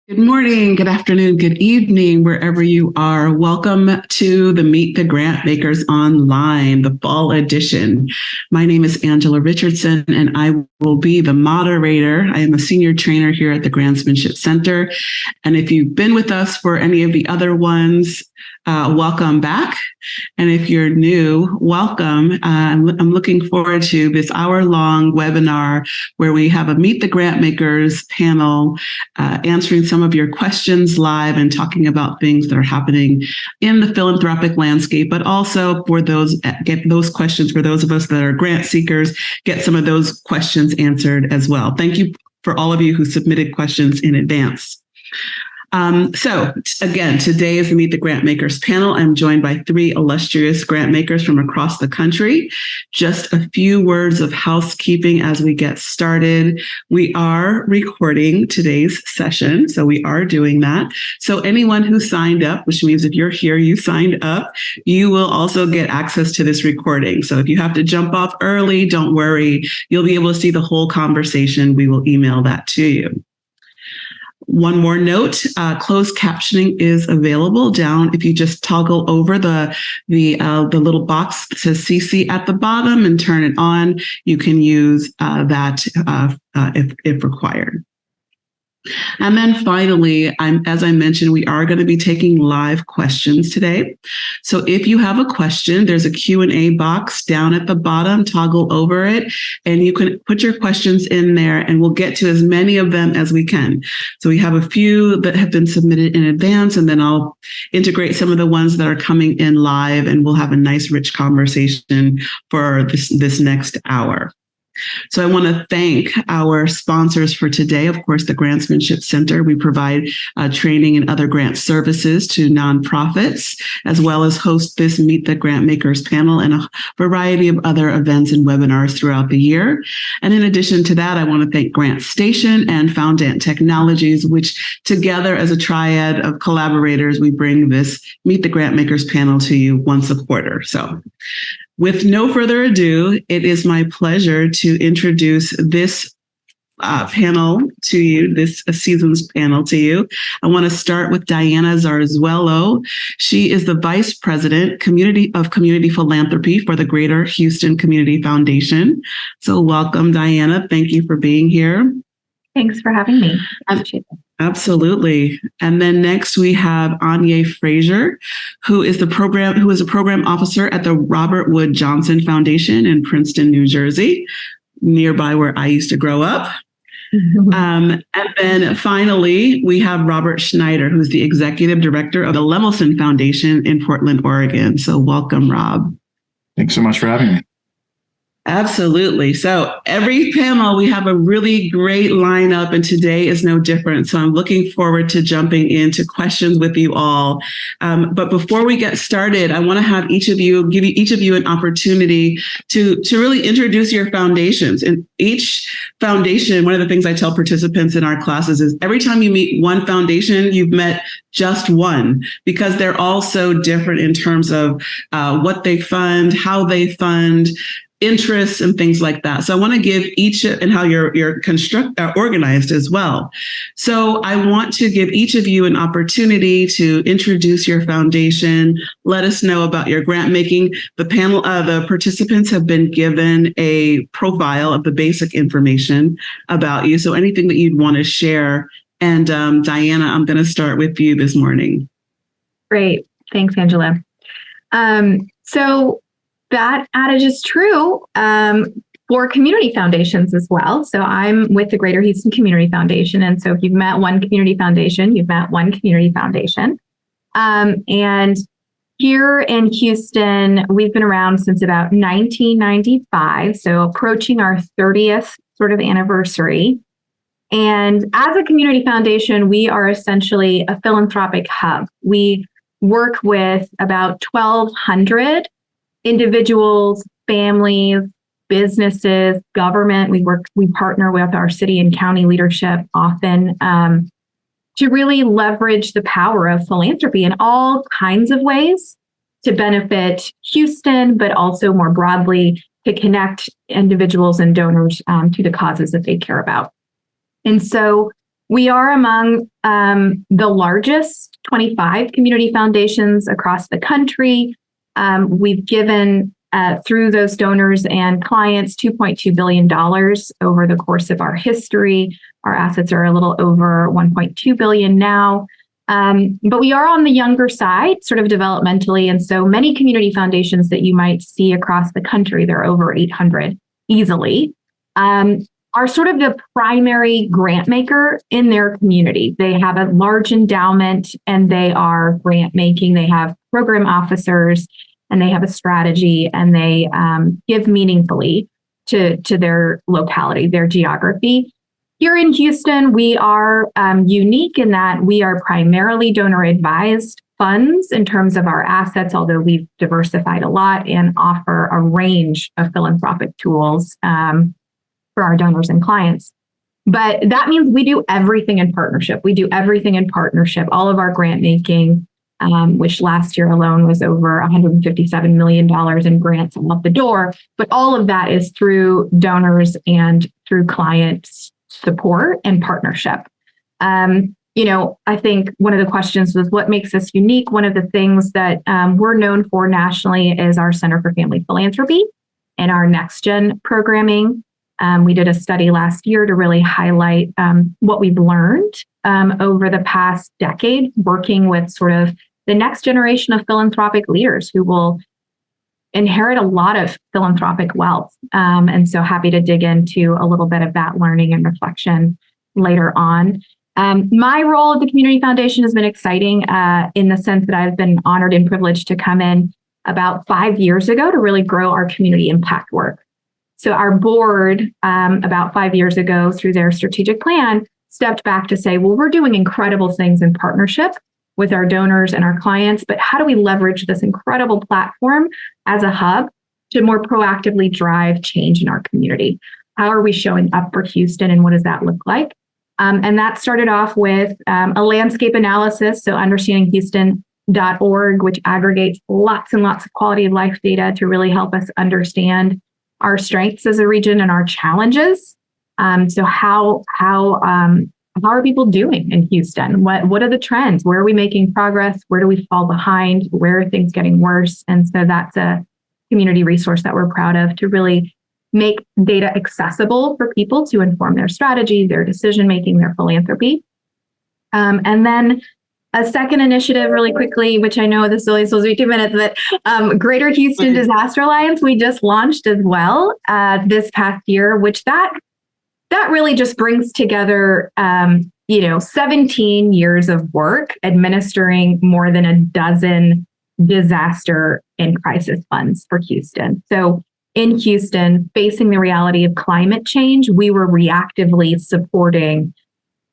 Good morning, good afternoon, good evening, wherever you are. Welcome to the Meet the Grantmakers Online, the fall edition. My name is Angela Richardson, and I will be the moderator. I am a senior trainer here at the Grantsmanship Center. And if you've been with us for any of the other ones, welcome back. And if you're new, welcome. I'm looking forward to this hour-long webinar where we have a Meet the Grantmakers panel answering some of your questions live and talking about things that are happening in the philanthropic landscape, but also for those, get those questions for those of us that are grant seekers, get some of those questions answered as well. Thank you for all of you who submitted questions in advance. So again, today is the Meet the Grantmakers panel. I'm joined by three illustrious grant makers from across the country. Just a few words of housekeeping as we get started. We are recording today's session, so we are doing that. So anyone who signed up, which means if you're here, you signed up, you will also get access to this recording. So if you have to jump off early, don't worry. You'll be able to see the whole conversation. We will email that to you. One more note, closed captioning is available down. If you just toggle over the little box that says CC at the bottom and turn it on, you can use that if required. And then finally, as I mentioned, we are going to be taking live questions today. So if you have a question, there's a Q&A box down at the bottom, toggle over it, and you can put your questions in there and we'll get to as many of them as we can. So we have a few that have been submitted in advance, and then I'll integrate some of the ones that are coming in live, and we'll have a nice rich conversation for this next hour. So I want to thank our sponsors for today. Of course, the Grantsmanship Center. We provide training and other grant services to nonprofits, as well as host this Meet the Grantmakers panel and a variety of other events and webinars throughout the year. And in addition to that, I want to thank Grant Station and Foundant Technologies, which together as a triad of collaborators, we bring this Meet the Grantmakers panel to you once a quarter. So with no further ado, it is my pleasure to introduce this panel to you, this season's panel to you. I want to start with Diana Zarzuelo. She is the Vice President of Community Philanthropy for the Greater Houston Community Foundation. So welcome, Diana. Thank you for being here. Thanks for having me. I appreciate it. Absolutely. And then next we have Aingyea Fraser, who is a program officer at the Robert Wood Johnson Foundation in Princeton, New Jersey, nearby where I used to grow up. And then finally, we have Robert Schneider, who's the executive director of the Lemelson Foundation in Portland, Oregon. So welcome, Rob. Thanks so much for having me. Absolutely. So every panel, we have a really great lineup, and today is no different. So I'm looking forward to jumping into questions with you all. But before we get started, I want to have give each of you an opportunity to really introduce your foundations. And each foundation, one of the things I tell participants in our classes is every time you meet one foundation, you've met just one, because they're all so different in terms of what they fund, how they fund, interests and things like that. So I want to give each, and how you're organized as well. So I want to give each of you an opportunity to introduce your foundation, let us know about your grant making. The panel, the participants have been given a profile of the basic information about you. So anything that you'd want to share. And Diana, I'm going to start with you this morning. Great. Thanks, Angela. So that adage is true for community foundations as well. So I'm with the Greater Houston Community Foundation. And so if you've met one community foundation, you've met one community foundation. And here in Houston, we've been around since about 1995. So approaching our 30th sort of anniversary. And as a community foundation, we are essentially a philanthropic hub. We work with about 1,200 individuals, families, businesses, government. We partner with our city and county leadership often to really leverage the power of philanthropy in all kinds of ways to benefit Houston, but also more broadly to connect individuals and donors to the causes that they care about. And so we are among the largest 25 community foundations across the country. We've given through those donors and clients $2.2 billion over the course of our history. Our assets are a little over $1.2 billion now. But we are on the younger side, sort of developmentally. And so many community foundations that you might see across the country, there are over 800 easily, are sort of the primary grant maker in their community. They have a large endowment and they are grant making. They have program officers and they have a strategy, and they give meaningfully to their locality, their geography. Here in Houston, we are unique in that we are primarily donor advised funds in terms of our assets, although we've diversified a lot and offer a range of philanthropic tools for our donors and clients. But that means we do everything in partnership. We do everything in partnership. All of our grant making, which last year alone was over $157 million in grants out the door. But all of that is through donors and through clients support and partnership. I think one of the questions was what makes us unique. One of the things that we're known for nationally is our Center for Family Philanthropy and our Next Gen programming. We did a study last year to really highlight what we've learned over the past decade, working with sort of the next generation of philanthropic leaders who will inherit a lot of philanthropic wealth. And so happy to dig into a little bit of that learning and reflection later on. My role at the Community Foundation has been exciting in the sense that I've been honored and privileged to come in about 5 years ago to really grow our community impact work. So our board, about 5 years ago, through their strategic plan, stepped back to say, well, we're doing incredible things in partnership with our donors and our clients, but how do we leverage this incredible platform as a hub to more proactively drive change in our community? How are we showing up for Houston, and what does that look like? And that started off with a landscape analysis, so understandinghouston.org, which aggregates lots and lots of quality of life data to really help us understand our strengths as a region and our challenges. So how are people doing in Houston? What are the trends? Where are we making progress? Where do we fall behind? Where are things getting worse? And so that's a community resource that we're proud of to really make data accessible for people to inform their strategy, their decision-making, their philanthropy. And then a second initiative really quickly, which I know this is only supposed to be 2 minutes, but Greater Houston Disaster Alliance, we just launched as well this past year, which that really just brings together 17 years of work administering more than a dozen disaster and crisis funds for Houston. So in Houston, facing the reality of climate change, we were reactively supporting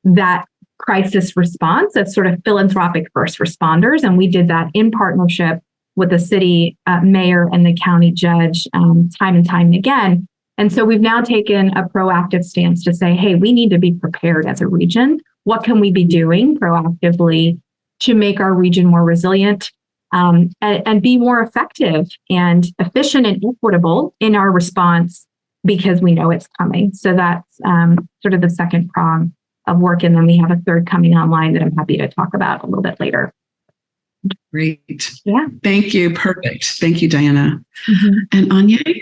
that crisis response of sort of philanthropic first responders. And we did that in partnership with the city mayor and the county judge time and time again. And so we've now taken a proactive stance to say, hey, we need to be prepared as a region. What can we be doing proactively to make our region more resilient and be more effective and efficient and equitable in our response because we know it's coming. So that's sort of the second prong of work. And then we have a third coming online that I'm happy to talk about a little bit later. Great. Yeah. Thank you. Perfect. Thank you, Diana. Mm-hmm. And Aingyea?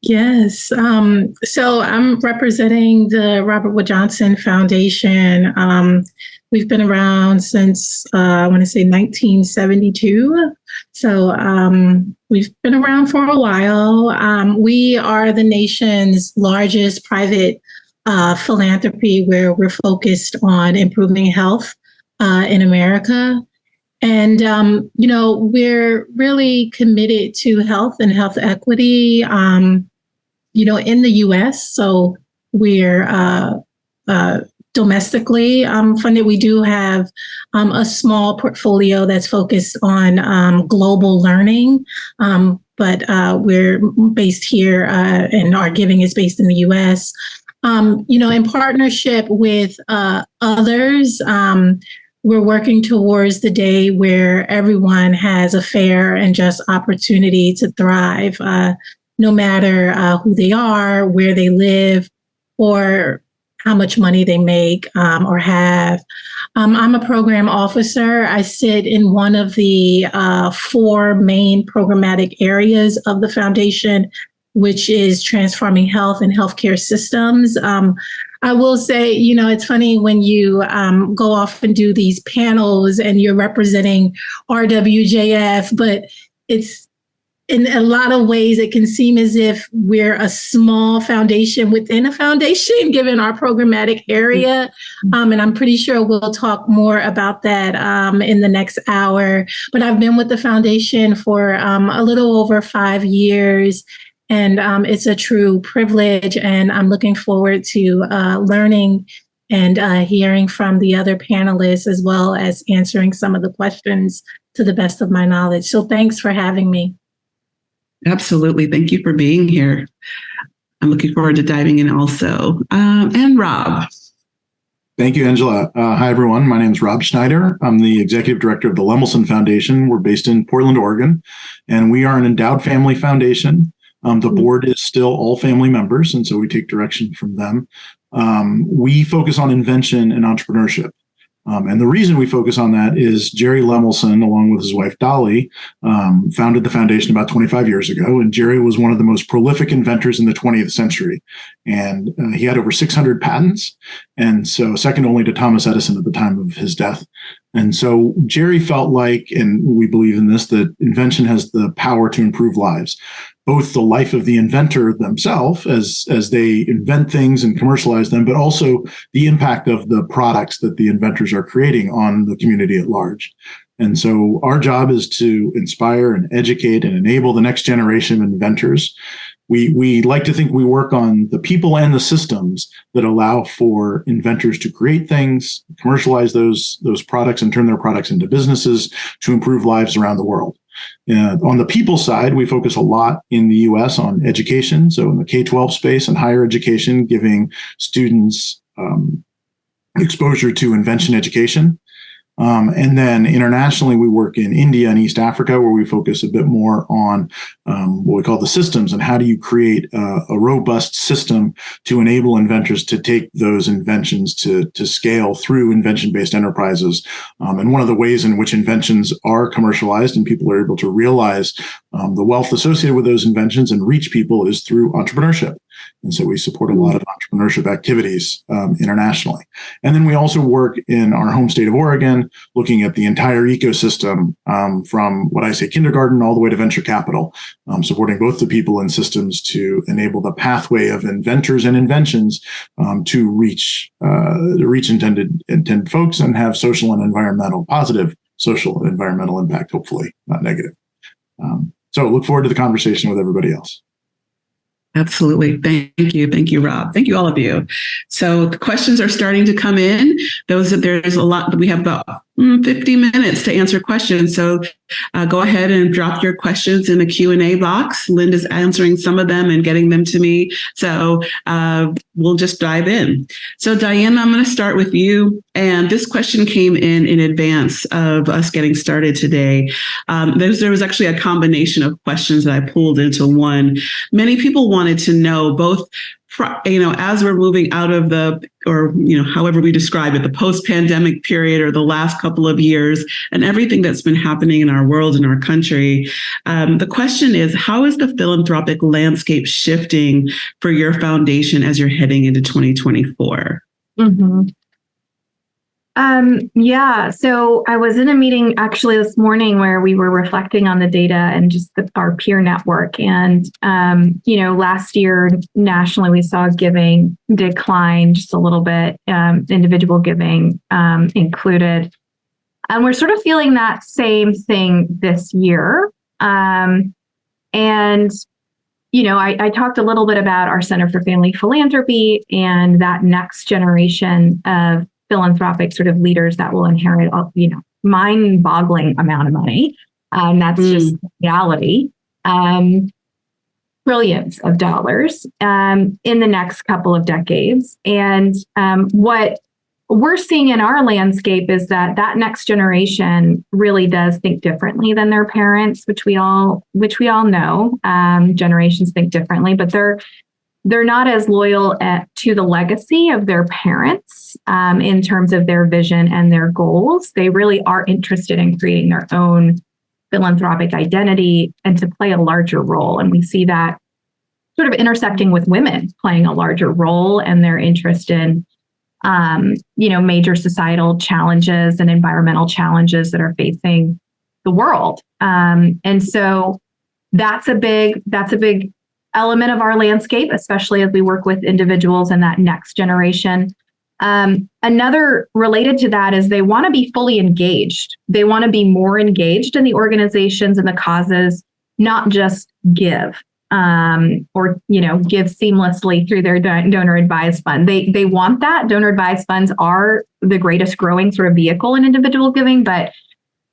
Yes. So I'm representing the Robert Wood Johnson Foundation. We've been around since, I want to say 1972. So we've been around for a while. We are the nation's largest private philanthropy where we're focused on improving health in America. And, we're really committed to health and health equity, in the U.S. So we're domestically funded. We do have a small portfolio that's focused on global learning, but we're based here and our giving is based in the U.S. In partnership with others, we're working towards the day where everyone has a fair and just opportunity to thrive, no matter who they are, where they live, or how much money they make or have. I'm a program officer. I sit in one of the 4 main programmatic areas of the foundation, which is transforming health and healthcare systems. I will say, it's funny when you go off and do these panels and you're representing RWJF, but it's in a lot of ways, it can seem as if we're a small foundation within a foundation, given our programmatic area. And I'm pretty sure we'll talk more about that in the next hour. But I've been with the foundation for a little over 5 years. And it's a true privilege. And I'm looking forward to learning and hearing from the other panelists, as well as answering some of the questions to the best of my knowledge. So thanks for having me. Absolutely. Thank you for being here. I'm looking forward to diving in also. And Rob. Thank you, Angela. Hi, everyone. My name is Rob Schneider. I'm the executive director of the Lemelson Foundation. We're based in Portland, Oregon, and we are an endowed family foundation. The board is still all family members, and so we take direction from them. We focus on invention and entrepreneurship. And the reason we focus on that is Jerry Lemelson, along with his wife Dolly, founded the foundation about 25 years ago. And Jerry was one of the most prolific inventors in the 20th century. And he had over 600 patents. And so second only to Thomas Edison at the time of his death. And so Jerry felt like, and we believe in this, that invention has the power to improve lives, both the life of the inventor themselves as they invent things and commercialize them, but also the impact of the products that the inventors are creating on the community at large. And so our job is to inspire and educate and enable the next generation of inventors. We like to think we work on the people and the systems that allow for inventors to create things, commercialize those products, and turn their products into businesses to improve lives around the world. On the people side, we focus a lot in the U.S. on education, so in the K-12 space and higher education, giving students exposure to invention education. And then internationally, we work in India and East Africa, where we focus a bit more on what we call the systems and how do you create a robust system to enable inventors to take those inventions to scale through invention-based enterprises. And one of the ways in which inventions are commercialized and people are able to realize the wealth associated with those inventions and reach people is through entrepreneurship. And so we support a lot of entrepreneurship activities internationally. And then we also work in our home state of Oregon, looking at the entire ecosystem from what I say kindergarten all the way to venture capital, supporting both the people and systems to enable the pathway of inventors and inventions to reach intended folks and have social and environmental, positive social and environmental impact, hopefully not negative. So look forward to the conversation with everybody else. Absolutely. Thank you. Thank you, Rob. Thank you, all of you. So the questions are starting to come in. There's a lot. We have about 50 minutes to answer questions. So go ahead and drop your questions in the Q&A box. Linda's answering some of them and getting them to me. So we'll just dive in. So Diana, I'm going to start with you. And this question came in advance of us getting started today. There was actually a combination of questions that I pulled into one. Many people wanted to know both, as we're moving out of however we describe it, the post-pandemic period or the last couple of years and everything that's been happening in our world and our country. The question is, how is the philanthropic landscape shifting for your foundation as you're heading into 2024? Mm-hmm. So I was in a meeting actually this morning where we were reflecting on the data and just our peer network. And, last year nationally, we saw giving decline just a little bit, individual giving included. And we're sort of feeling that same thing this year. I talked a little bit about our Center for Family Philanthropy and that next generation of philanthropic sort of leaders that will inherit, mind-boggling amount of money. That's just reality. Trillions of dollars in the next couple of decades. And what we're seeing in our landscape is that next generation really does think differently than their parents, which we all know. Generations think differently, but they're not as loyal to the legacy of their parents in terms of their vision and their goals. They really are interested in creating their own philanthropic identity and to play a larger role. And we see that sort of intersecting with women playing a larger role and their interest in, major societal challenges and environmental challenges that are facing the world. And so that's a big element of our landscape, especially as we work with individuals in that next generation. Another related to that is they want to be fully engaged. They want to be more engaged in the organizations and the causes, not just give or give seamlessly through their donor advised fund. They want that. Donor advised funds are the greatest growing sort of vehicle in individual giving, but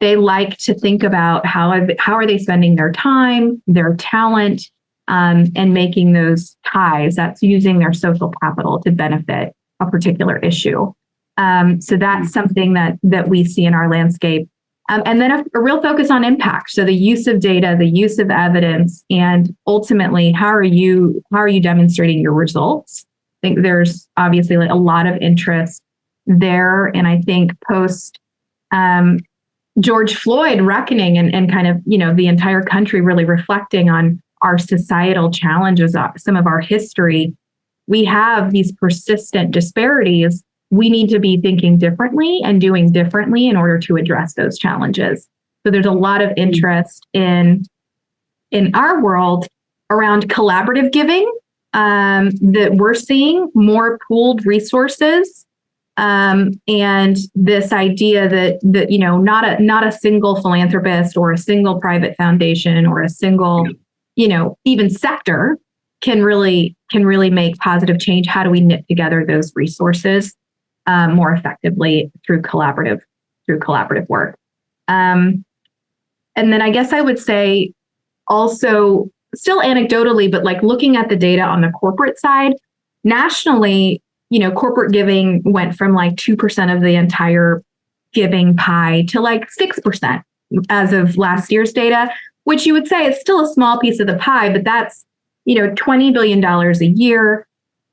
they like to think about how are they spending their time, their talent, and making those ties. That's using their social capital to benefit a particular issue. So that's something that we see in our landscape. And then a real focus on impact. So the use of data, the use of evidence, and ultimately, how are you demonstrating your results? I think there's obviously a lot of interest there. And I think post George Floyd reckoning and kind of, the entire country really reflecting on our societal challenges, some of our history, we have these persistent disparities. We need to be thinking differently and doing differently in order to address those challenges. So there's a lot of interest in our world around collaborative giving, that we're seeing more pooled resources, and this idea that not a single philanthropist or a single private foundation or a single even sector can really make positive change. How do we knit together those resources more effectively through collaborative work? And then I guess I would say also, still anecdotally, but like looking at the data on the corporate side, nationally, corporate giving went from like 2% of the entire giving pie to like 6% as of last year's data, which you would say is still a small piece of the pie, but that's, $20 billion a year.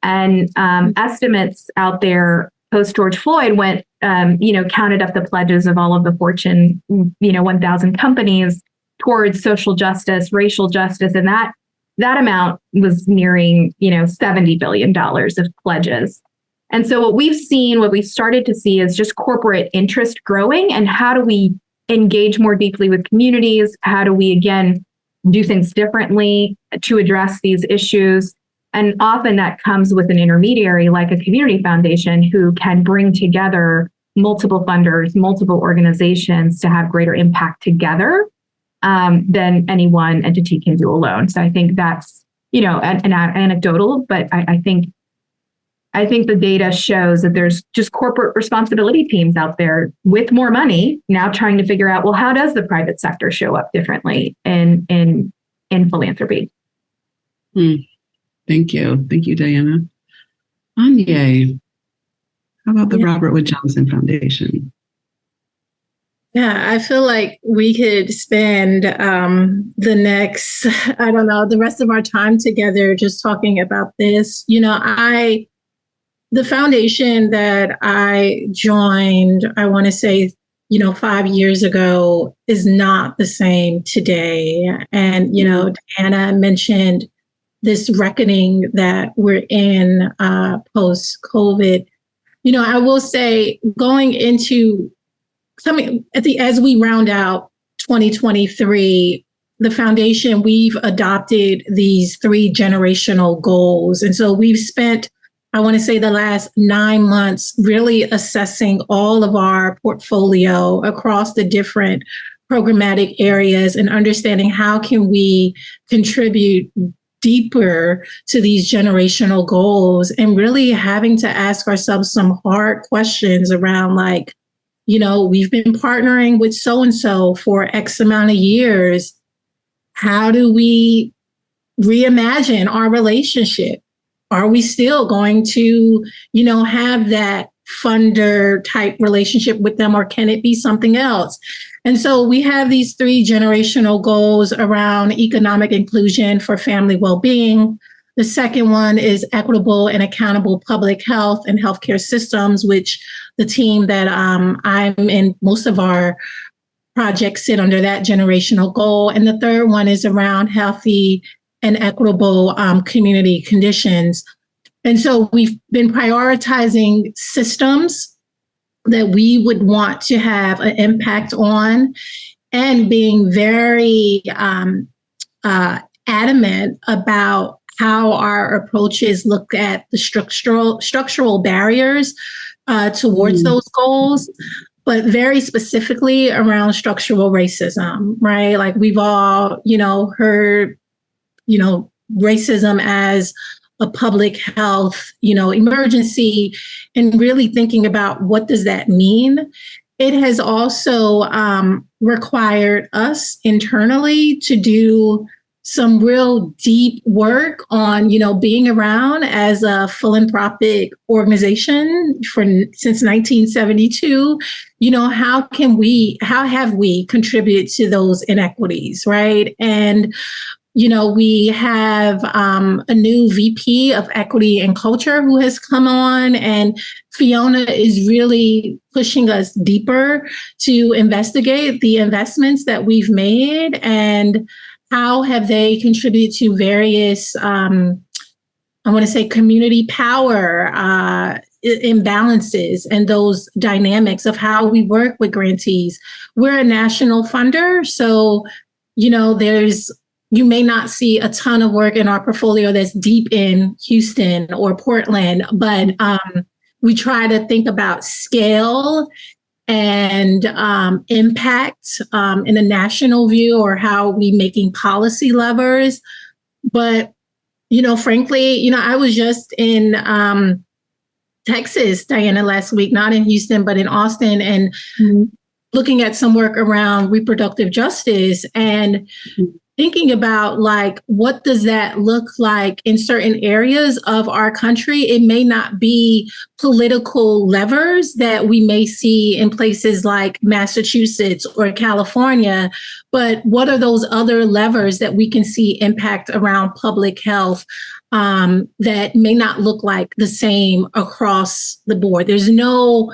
And estimates out there post George Floyd went, counted up the pledges of all of the Fortune, 1,000 companies towards social justice, racial justice. And that amount was nearing, $70 billion of pledges. And so what we've started to see is just corporate interest growing. And how do we engage more deeply with communities? How do we, again, do things differently to address these issues? And often that comes with an intermediary like a community foundation who can bring together multiple funders, multiple organizations to have greater impact together than any one entity can do alone. So I think that's, an anecdotal, but I think the data shows that there's just corporate responsibility teams out there with more money now trying to figure out, well, how does the private sector show up differently in philanthropy? Thank you. Thank you, Diana. Aingyea, how about the Robert Wood Johnson Foundation? Yeah, I feel like we could spend the rest of our time together just talking about this. The foundation that I joined, I want to say, 5 years ago is not the same today. And, Diana mentioned this reckoning that we're in post-COVID. I will say as we round out 2023, the foundation, we've adopted these 3 generational goals. And so we've spent, I want to say, the last 9 months really assessing all of our portfolio across the different programmatic areas and understanding how can we contribute deeper to these generational goals, and really having to ask ourselves some hard questions around we've been partnering with so-and-so for X amount of years. How do we reimagine our relationship? Are we still going to, have that funder type relationship with them, or can it be something else? And so we have these 3 generational goals around economic inclusion for family well-being, The second one is equitable and accountable public health and healthcare systems, which the team that I'm in, most of our projects sit under that generational goal. And the third one is around healthy and equitable community conditions. And so we've been prioritizing systems that we would want to have an impact on, and being very adamant about how our approaches look at the structural barriers towards those goals, but very specifically around structural racism, right? Like we've all, heard, racism as a public health, emergency, and really thinking about what does that mean. It has also required us internally to do some real deep work on, being around as a philanthropic organization since 1972. How have we contributed to those inequities, right? And we have a new VP of Equity and Culture who has come on, and Fiona is really pushing us deeper to investigate the investments that we've made and how have they contributed to various, community power imbalances and those dynamics of how we work with grantees. We're a national funder, so, you may not see a ton of work in our portfolio that's deep in Houston or Portland, but we try to think about scale and impact in a national view, or how we making policy levers. But, frankly, I was just in Texas, Diana, last week, not in Houston, but in Austin, and looking at some work around reproductive justice and thinking about what does that look like in certain areas of our country. It may not be political levers that we may see in places like Massachusetts or California, but what are those other levers that we can see impact around public health that may not look like the same across the board. There's no,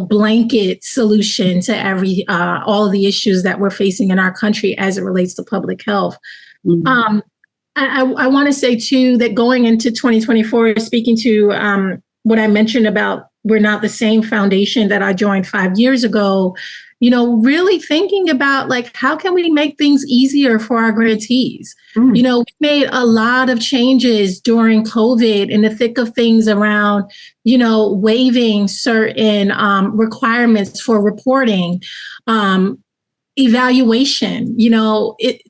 blanket solution to all of the issues that we're facing in our country as it relates to public health. I want to say too that going into 2024, speaking to what I mentioned about we're not the same foundation that I joined 5 years ago, really thinking about how can we make things easier for our grantees? We made a lot of changes during COVID in the thick of things around, waiving certain requirements for reporting, evaluation.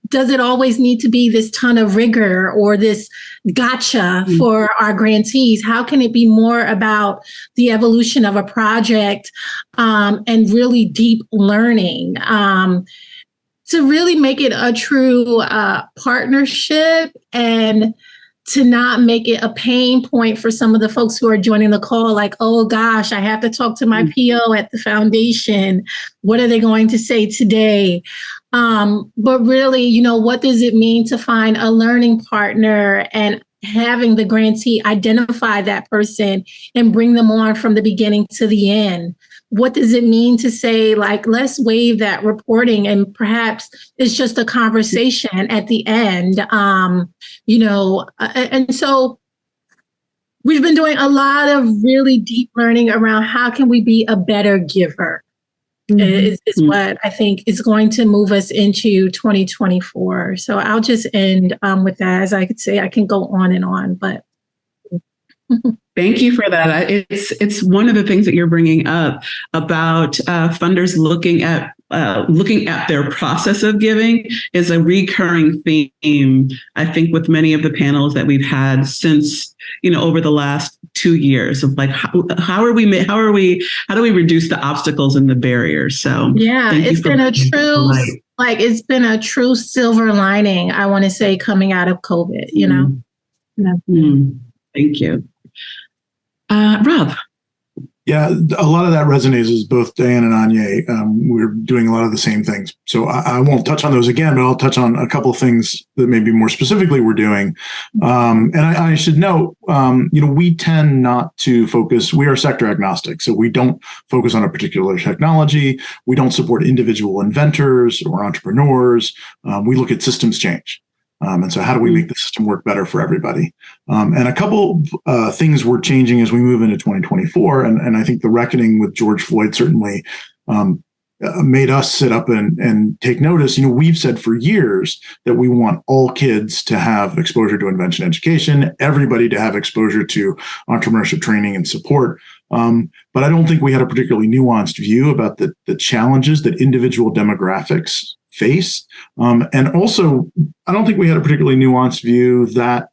Does it always need to be this ton of rigor or this gotcha for our grantees? How can it be more about the evolution of a project and really deep learning to really make it a true partnership, and to not make it a pain point for some of the folks who are joining the call, oh gosh, I have to talk to my PO at the foundation. What are they going to say today? But really, what does it mean to find a learning partner and having the grantee identify that person and bring them on from the beginning to the end? What does it mean to say, let's waive that reporting, and perhaps it's just a conversation at the end, and so we've been doing a lot of really deep learning around how can we be a better giver is what I think is going to move us into 2024. So I'll just end with that. As I could say, I can go on and on, but. Thank you for that. It's one of the things that you're bringing up about funders looking at their process of giving is a recurring theme, I think, with many of the panels that we've had since, over the last 2 years of how do we reduce the obstacles and the barriers? So yeah, it's been a true silver lining, I want to say, coming out of COVID, Thank you. Rob. Yeah, a lot of that resonates as both Diane and Aingyea. We're doing a lot of the same things. So I won't touch on those again, but I'll touch on a couple of things that maybe more specifically we're doing. And I should note, we tend not to focus, we are sector agnostic. So we don't focus on a particular technology. We don't support individual inventors or entrepreneurs. We look at systems change. And so how do we make the system work better for everybody? And a couple things were changing as we move into 2024. And I think the reckoning with George Floyd certainly made us sit up and take notice. We've said for years that we want all kids to have exposure to invention education, everybody to have exposure to entrepreneurship training and support. But I don't think we had a particularly nuanced view about the challenges that individual demographics face. And also, I don't think we had a particularly nuanced view that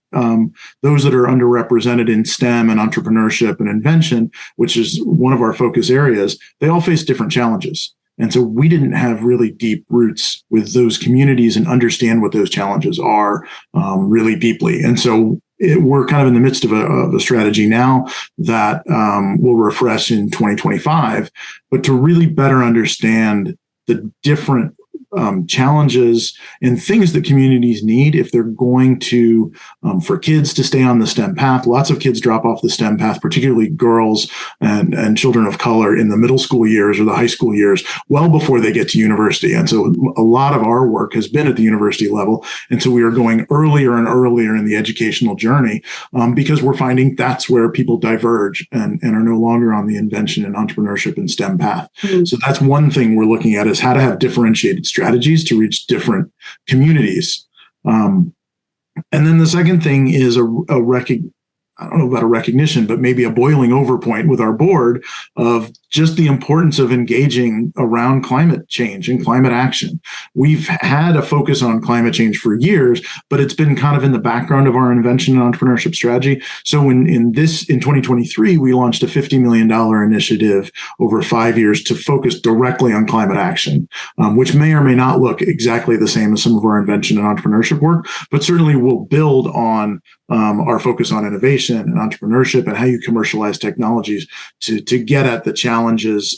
those that are underrepresented in STEM and entrepreneurship and invention, which is one of our focus areas, they all face different challenges. And so we didn't have really deep roots with those communities and understand what those challenges are really deeply. And so we're kind of in the midst of a strategy now that will refresh in 2025, but to really better understand the different challenges and things that communities need if they're going to, for kids to stay on the STEM path. Lots of kids drop off the STEM path, particularly girls and children of color in the middle school years or the high school years, well before they get to university. And so a lot of our work has been at the university level. And so we are going earlier and earlier in the educational journey because we're finding that's where people diverge and are no longer on the invention and entrepreneurship and STEM path. Mm-hmm. So that's one thing we're looking at, is how to have differentiated strategies to reach different communities. And then the second thing is I don't know about a recognition, but maybe a boiling over point with our board of just the importance of engaging around climate change and climate action. We've had a focus on climate change for years, but it's been kind of in the background of our invention and entrepreneurship strategy. So in 2023, we launched a $50 million initiative over 5 years to focus directly on climate action, which may or may not look exactly the same as some of our invention and entrepreneurship work, but certainly will build on our focus on innovation and entrepreneurship and how you commercialize technologies to get at the challenges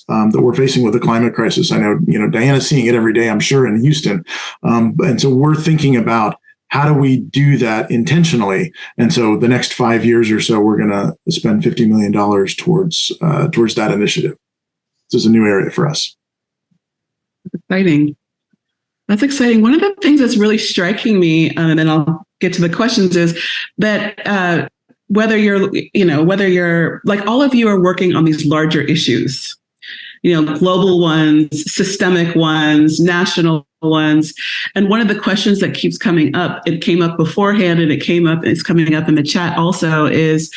that we're facing with the climate crisis. I know, Diana's seeing it every day, I'm sure, in Houston. And so we're thinking about how do we do that intentionally? And so the next 5 years or so, we're going to spend $50 million towards that initiative. This is a new area for us. Exciting. That's exciting. One of the things that's really striking me, and then I'll get to the questions, is that whether you're like all of you are working on these larger issues, global ones, systemic ones, national ones. And one of the questions that keeps coming up, it came up beforehand and it's coming up in the chat also, is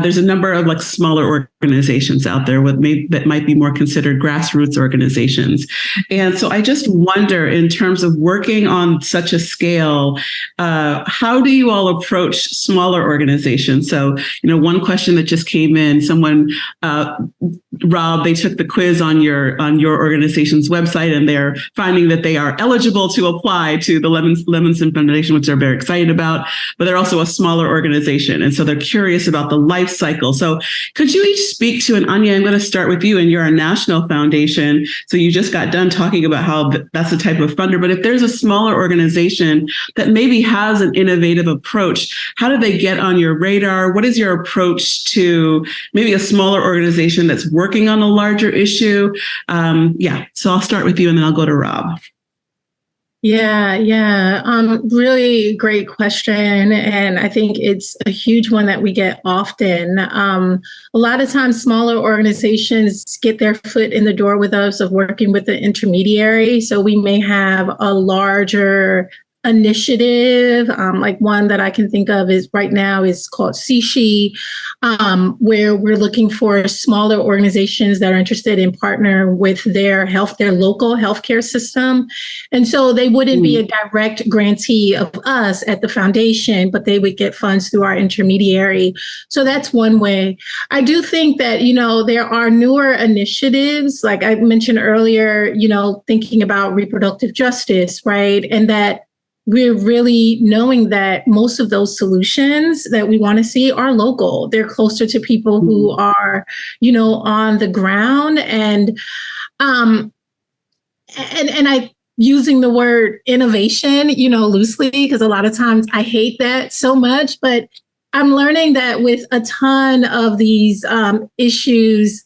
there's a number of smaller organizations out there that might be more considered grassroots organizations. And so I just wonder, in terms of working on such a scale, how do you all approach smaller organizations? So, one question that just came in, someone, Rob, they took the quiz on your organization's website, and they're finding that they are eligible to apply to the Lemelson Foundation, which they're very excited about, but they're also a smaller organization. And so they're curious about the life cycle. So could you each speak to, and Aingyea, I'm going to start with you, and you're a national foundation. So you just got done talking about how that's the type of funder, but if there's a smaller organization that maybe has an innovative approach, how do they get on your radar? What is your approach to maybe a smaller organization that's working on a larger issue? So I'll start with you and then I'll go to Rob. Yeah. Really great question. And I think it's a huge one that we get often. A lot of times smaller organizations get their foot in the door with us of working with the intermediary. So we may have a larger initiative, like one that I can think of is right now is called CSHE, where we're looking for smaller organizations that are interested in partner with their local healthcare system. And so they wouldn't be a direct grantee of us at the foundation, but they would get funds through our intermediary. So that's one way. I do think that, there are newer initiatives, like I mentioned earlier, thinking about reproductive justice, right? And that we're really knowing that most of those solutions that we want to see are local. They're closer to people who are, on the ground. And I using the word innovation, loosely, because a lot of times I hate that so much, but I'm learning that with a ton of these issues,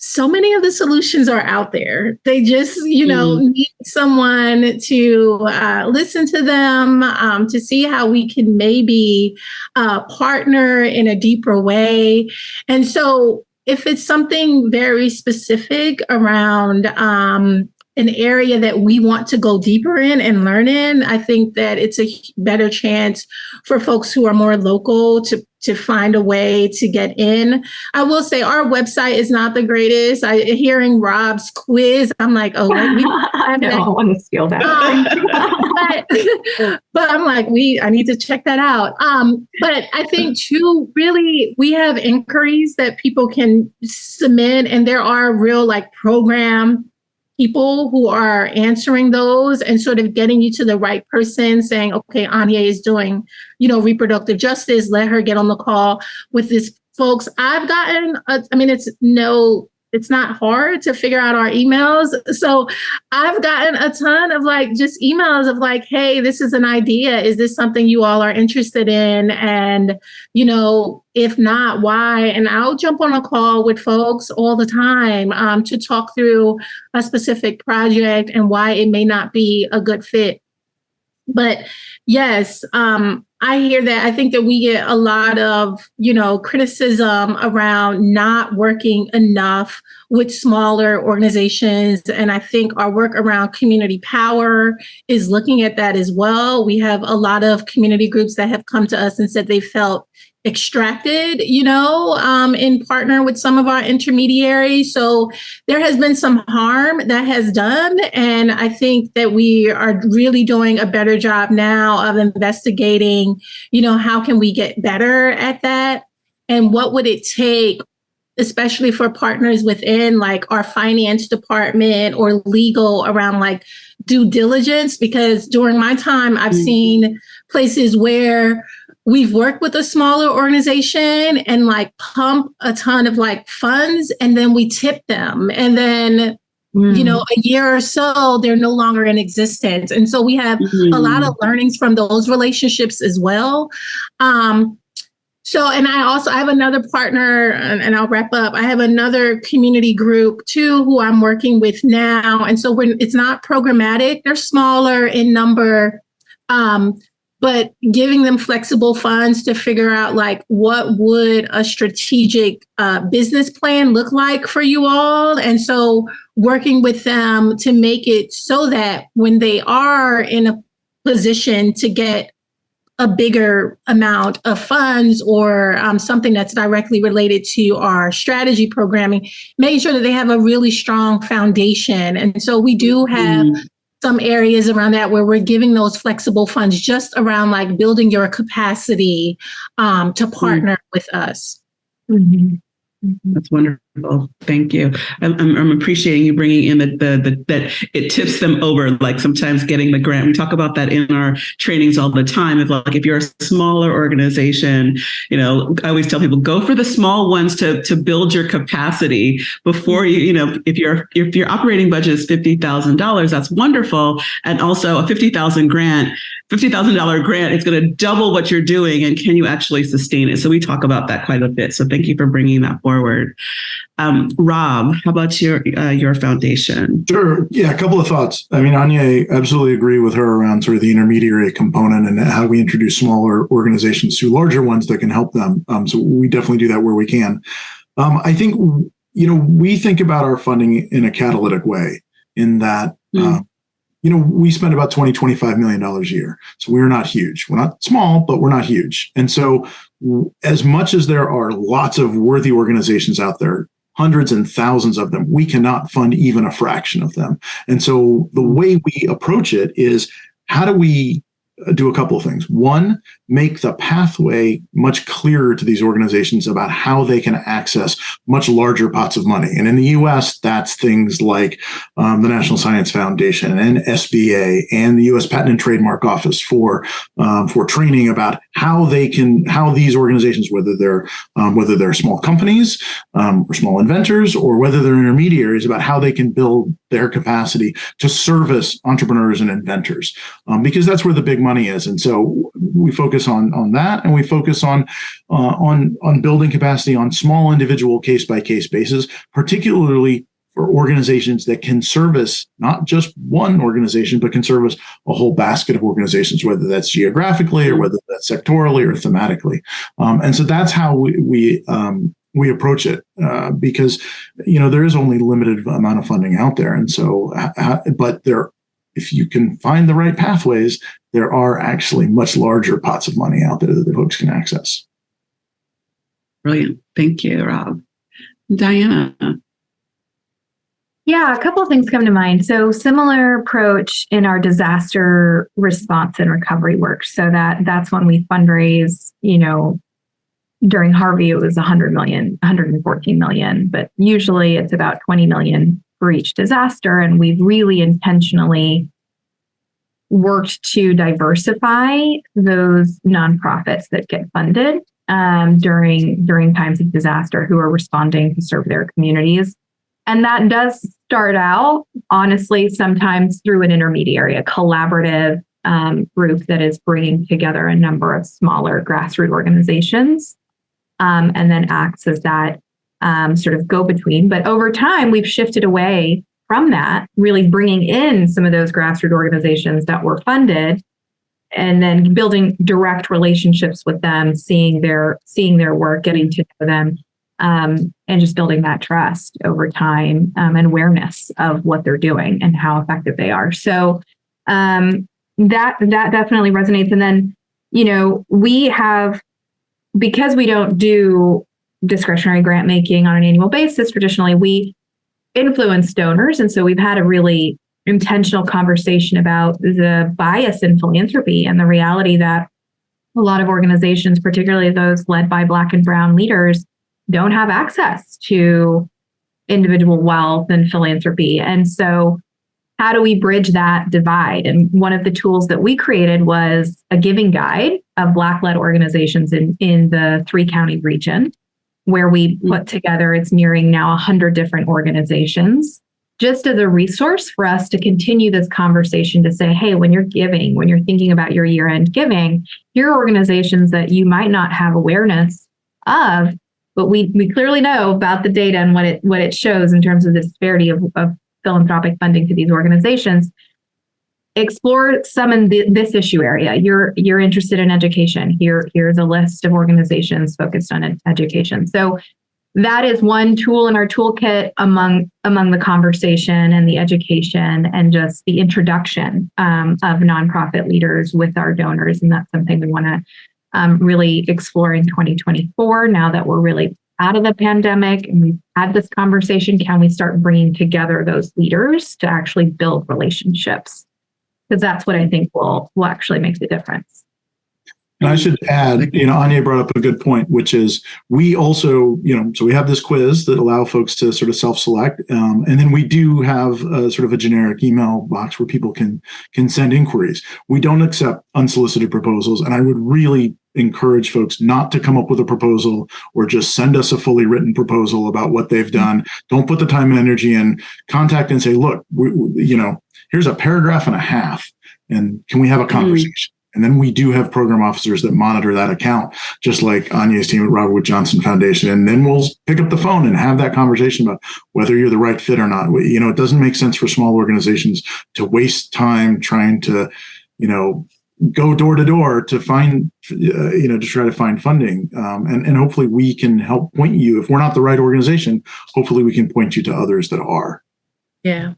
so many of the solutions are out there. They just, need someone to listen to them, to see how we can maybe partner in a deeper way. And so if it's something very specific around an area that we want to go deeper in and learn in, I think that it's a better chance for folks who are more local to find a way to get in. I will say our website is not the greatest. Hearing Rob's quiz, I'm like, oh, I want to steal that. But I'm like, I need to check that out. But I think too, really, we have inquiries that people can submit, and there are real program people who are answering those and sort of getting you to the right person, saying, okay, Aingyea is doing, reproductive justice. Let her get on the call with this folks. I've gotten, it's not hard to figure out our emails. So I've gotten a ton of just emails of hey, this is an idea. Is this something you all are interested in? And, if not, why? And I'll jump on a call with folks all the time to talk through a specific project and why it may not be a good fit. But yes, I hear that. I think that we get a lot of, criticism around not working enough with smaller organizations. And I think our work around community power is looking at that as well. We have a lot of community groups that have come to us and said they felt extracted, in partner with some of our intermediaries. So there has been some harm that has done. And I think that we are really doing a better job now of investigating, how can we get better at that? And what would it take, especially for partners within our finance department or legal around due diligence? Because during my time, I've seen places where we've worked with a smaller organization and pump a ton of funds, and then we tip them. And then, a year or so, they're no longer in existence. And so we have a lot of learnings from those relationships as well. And I have another partner, and I'll wrap up. I have another community group too, who I'm working with now. And so it's not programmatic. They're smaller in number, but giving them flexible funds to figure out what would a strategic business plan look like for you all. And so working with them to make it so that when they are in a position to get a bigger amount of funds or something that's directly related to our strategy programming, making sure that they have a really strong foundation. And so we do have some areas around that where we're giving those flexible funds just around building your capacity to partner with us. That's wonderful. Thank you. I'm appreciating you bringing in that it tips them over. Sometimes getting the grant. We talk about that in our trainings all the time. If you're a smaller organization, I always tell people go for the small ones to build your capacity before if your operating budget is $50,000, that's wonderful, and also a $50,000 grant. $50,000 grant, it's going to double what you're doing, and can you actually sustain it? So we talk about that quite a bit. So thank you for bringing that forward. Rob, how about your foundation? Sure. Yeah, a couple of thoughts. Aingyea, absolutely agree with her around sort of the intermediary component and how we introduce smaller organizations to larger ones that can help them. So we definitely do that where we can. I think, we think about our funding in a catalytic way in that, we spend about $25 million a year. So we're not huge. We're not small, but we're not huge. And so as much as there are lots of worthy organizations out there, hundreds and thousands of them, we cannot fund even a fraction of them. And so the way we approach it is, how do we do a couple of things. One, make the pathway much clearer to these organizations about how they can access much larger pots of money. And in the US, that's things like the National Science Foundation and SBA and the US Patent and Trademark Office for training about how these organizations, whether they're small companies or small inventors, or whether they're intermediaries, about how they can build their capacity to service entrepreneurs and inventors, because that's where the big money is. And so we focus on that, and we focus on building capacity on small individual case by case basis, particularly for organizations that can service not just one organization, but can service a whole basket of organizations, whether that's geographically or whether that's sectorally or thematically. And so that's how we approach it, because there is only limited amount of funding out there, and so if you can find the right pathways, there are actually much larger pots of money out there that the folks can access. Brilliant. Thank you, Rob. Diana. Yeah, a couple of things come to mind. So similar approach in our disaster response and recovery work. So that's when we fundraise, during Harvey, it was 100 million, 114 million, but usually it's about 20 million for each disaster. And we've really intentionally worked to diversify those nonprofits that get funded during times of disaster who are responding to serve their communities. And that does start out, honestly, sometimes through an intermediary, a collaborative group that is bringing together a number of smaller grassroots organizations, and then acts as that sort of go-between. But over time, we've shifted away from that, really bringing in some of those grassroots organizations that were funded, and then building direct relationships with them, seeing their work, getting to know them, and just building that trust over time, and awareness of what they're doing and how effective they are. So that definitely resonates. And then, we have, because we don't do discretionary grant making on an annual basis, traditionally, we influence donors. And so we've had a really intentional conversation about the bias in philanthropy and the reality that a lot of organizations, particularly those led by Black and Brown leaders, don't have access to individual wealth and philanthropy. And so how do we bridge that divide? And one of the tools that we created was a giving guide of Black-led organizations in the 3-county region, where we put together, it's nearing now 100 different organizations, just as a resource for us to continue this conversation to say, hey, when you're giving, when you're thinking about your year-end giving, here are organizations that you might not have awareness of, but we clearly know about the data and what it shows in terms of the disparity of philanthropic funding to these organizations. Explore some in this issue area. You're interested in education. Here's a list of organizations focused on education. So that is one tool in our toolkit among the conversation and the education and just the introduction of nonprofit leaders with our donors. And that's something we want to really explore in 2024, now that we're really out of the pandemic and we've had this conversation. Can we start bringing together those leaders to actually build relationships? Because that's what I think will actually make the difference. And I should add, Aingyea brought up a good point, which is we also, so we have this quiz that allow folks to sort of self-select. And then we do have sort of a generic email box where people can send inquiries. We don't accept unsolicited proposals. And I would really encourage folks not to come up with a proposal or just send us a fully written proposal about what they've done. Don't put the time and energy in. Contact and say, look, here's a paragraph and a half, and can we have a conversation? And then we do have program officers that monitor that account, just like Aingea's team at Robert Wood Johnson Foundation. And then we'll pick up the phone and have that conversation about whether you're the right fit or not. It doesn't make sense for small organizations to waste time trying to, go door to door to find, to try to find funding. And hopefully we can help point you. If we're not the right organization, hopefully we can point you to others that are. Yeah.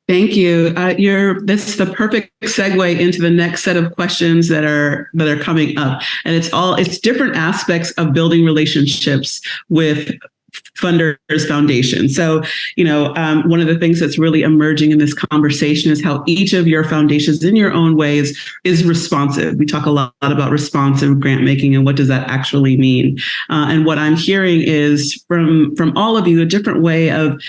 Thank you. This is the perfect segue into the next set of questions that are coming up. And it's different aspects of building relationships with funders foundation. So, one of the things that's really emerging in this conversation is how each of your foundations in your own ways is responsive. We talk a lot about responsive grant making and what does that actually mean? And what I'm hearing is from all of you a different way of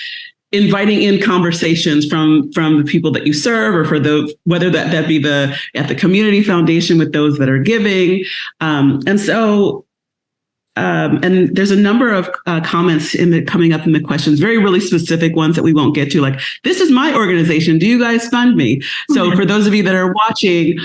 inviting in conversations from the people that you serve, or for whether that be at the community foundation with those that are giving. And there's a number of comments coming up in the questions, really specific ones that we won't get to, like, this is my organization, do you guys fund me? So for those of you that are watching,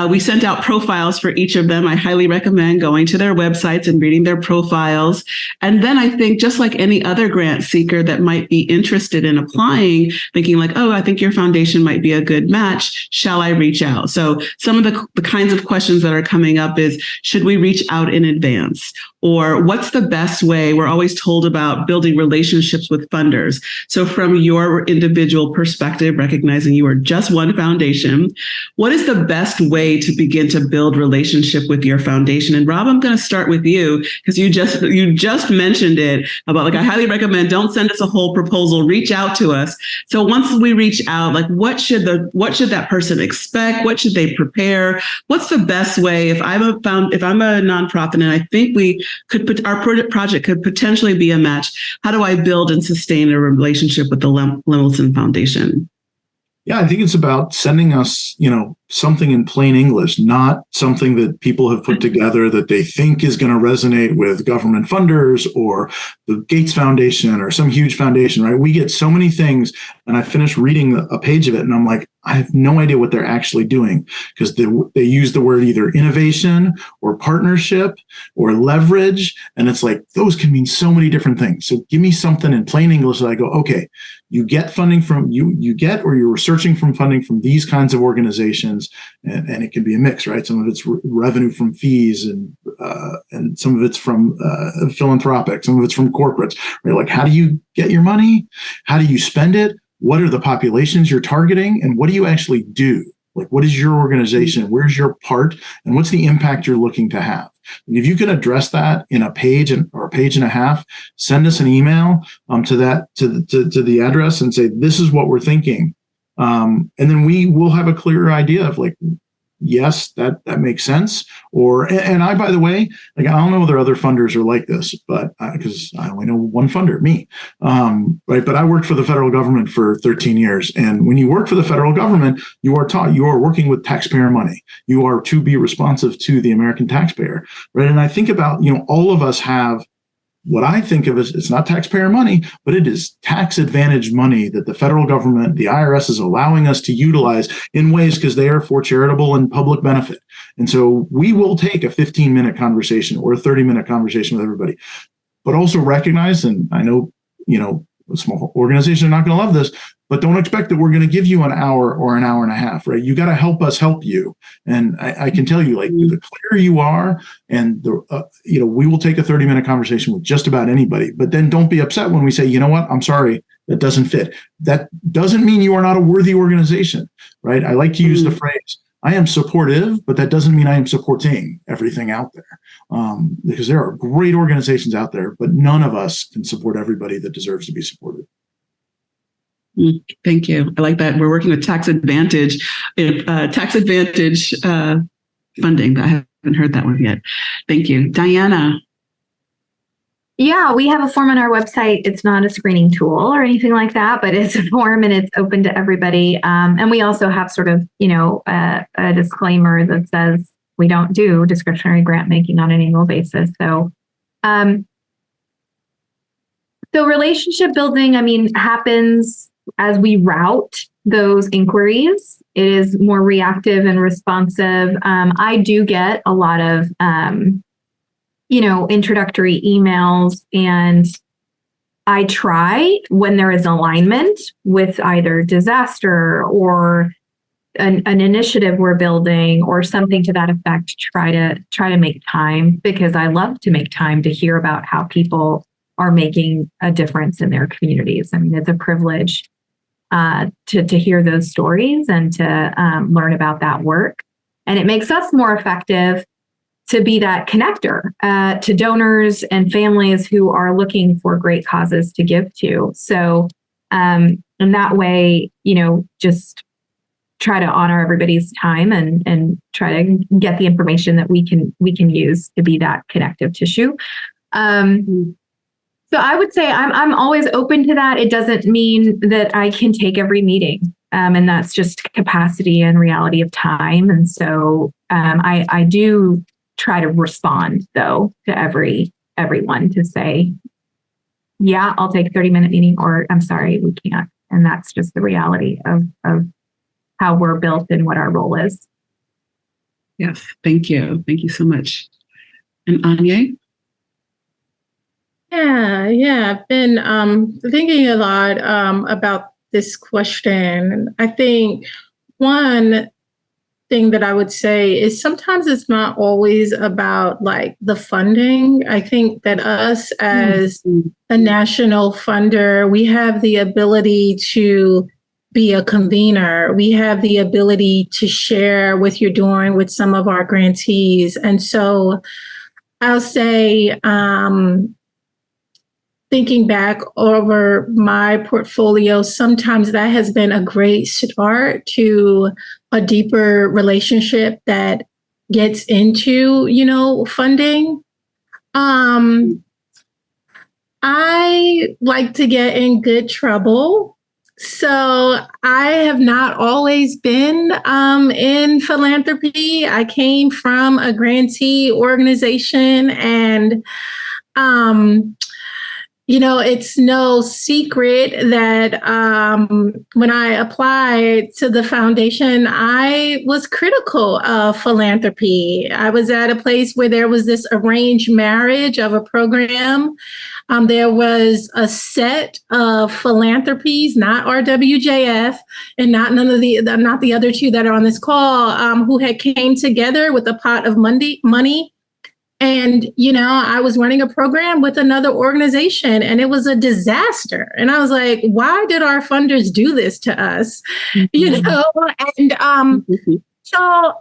we sent out profiles for each of them. I highly recommend going to their websites and reading their profiles. And then I think, just like any other grant seeker that might be interested in applying, thinking like, oh, I think your foundation might be a good match, shall I reach out? So some of the kinds of questions that are coming up is, should we reach out in advance? Or what's the best way? We're always told about building relationships with funders. So from your individual perspective, recognizing you are just one foundation, what is the best way to begin to build relationship with your foundation? And Rob, I'm going to start with you, because you just mentioned it about, like, I highly recommend, don't send us a whole proposal, reach out to us. So once we reach out, like, what should that person expect? What should they prepare? What's the best way? If I'm a nonprofit and I think our project could potentially be a match, how do I build and sustain a relationship with the Lemelson Foundation? Yeah, I think it's about sending us, something in plain English, not something that people have put together that they think is going to resonate with government funders or the Gates Foundation or some huge foundation, right? We get so many things, and I finished reading a page of it and I'm like, I have no idea what they're actually doing, because they use the word either innovation or partnership or leverage. And it's like, those can mean so many different things. So give me something in plain English that I go, okay, you get funding from, you get, or you're searching from funding from these kinds of organizations. And it can be a mix, right? Some of it's revenue from fees, and some of it's from philanthropic, some of it's from corporates. Right? Like, how do you get your money? How do you spend it? What are the populations you're targeting? And what do you actually do? Like, what is your organization? Where's your part? And what's the impact you're looking to have? And if you can address that in a page or a page and a half, send us an email to the address and say, this is what we're thinking. And then we will have a clearer idea of, like, yes, that makes sense. And I, by the way, like, I don't know whether other funders are like this, but because I only know one funder, me, right? But I worked for the federal government for 13 years. And when you work for the federal government, you are working with taxpayer money. You are to be responsive to the American taxpayer, right? And I think about, all of us have what I think of as, it's not taxpayer money, but it is tax advantage money that the federal government, the IRS, is allowing us to utilize in ways because they are for charitable and public benefit. And so we will take a 15-minute conversation or a 30-minute conversation with everybody, but also recognize, and I know, a small organization are not going to love this, but don't expect that we're going to give you an hour or an hour and a half, right? You got to help us help you. And I can tell you, like, the clearer you are, and we will take a 30-minute conversation with just about anybody, but then don't be upset when we say, you know what, I'm sorry, that doesn't fit. That doesn't mean you are not a worthy organization, right? I like to use the phrase, I am supportive, but that doesn't mean I am supporting everything out there, because there are great organizations out there, but none of us can support everybody that deserves to be supported. Thank you. I like that. We're working with tax advantage funding. I haven't heard that one yet. Thank you. Diana. Yeah, we have a form on our website. It's not a screening tool or anything like that, but it's a form and it's open to everybody. And we also have sort of, a disclaimer that says we don't do discretionary grant making on an annual basis. So relationship building, happens as we route those inquiries. It is more reactive and responsive. I do get a lot of, introductory emails, and I try, when there is alignment with either disaster or an initiative we're building or something to that effect, try to make time, because I love to make time to hear about how people are making a difference in their communities. It's a privilege to hear those stories and to learn about that work. And it makes us more effective to be that connector to donors and families who are looking for great causes to give to. So in that way, just try to honor everybody's time and try to get the information that we can use to be that connective tissue. So I would say I'm always open to that. It doesn't mean that I can take every meeting, and that's just capacity and reality of time. And so I do try to respond though to everyone to say, yeah, I'll take a 30-minute meeting, or I'm sorry, we can't. And that's just the reality of how we're built and what our role is. Yes, thank you. Thank you so much. And Aingyea? Yeah. I've been thinking a lot about this question. I think one thing that I would say is sometimes it's not always about like the funding. I think that us as a national funder, we have the ability to be a convener. We have the ability to share what you're doing with some of our grantees. And so I'll say, thinking back over my portfolio, sometimes that has been a great start to a deeper relationship that gets into, funding. I like to get in good trouble. So I have not always been in philanthropy. I came from a grantee organization, and it's no secret that when I applied to the foundation, I was critical of philanthropy. I was at a place where there was this arranged marriage of a program. There was a set of philanthropies, not RWJF, and not the other two that are on this call, who had came together with a pot of money. And, I was running a program with another organization, and it was a disaster. And I was like, why did our funders do this to us? So,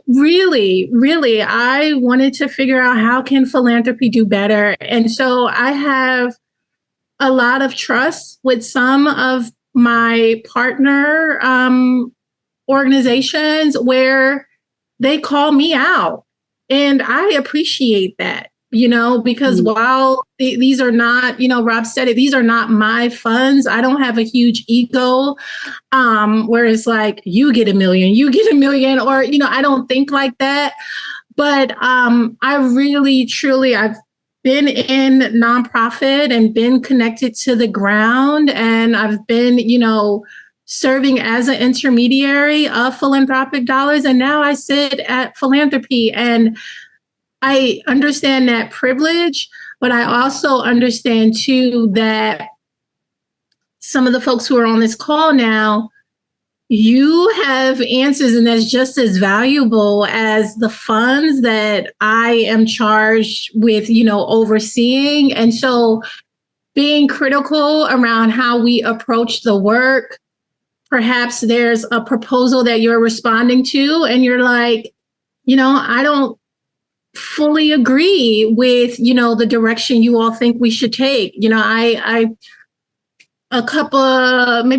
really, really, I wanted to figure out how can philanthropy do better. And so I have a lot of trust with some of my partner organizations where they call me out. And I appreciate that, because while these are not, Rob said it, these are not my funds. I don't have a huge ego where it's like, you get $1 million, or, I don't think like that. But I really, truly, I've been in nonprofit and been connected to the ground. And I've been, serving as an intermediary of philanthropic dollars. And now I sit at Philanthropy, and I understand that privilege, but I also understand too that some of the folks who are on this call now, you have answers, and that's just as valuable as the funds that I am charged with, overseeing. And so being critical around how we approach the work. Perhaps there's a proposal that you're responding to, and you're like, I don't fully agree with, the direction you all think we should take. Maybe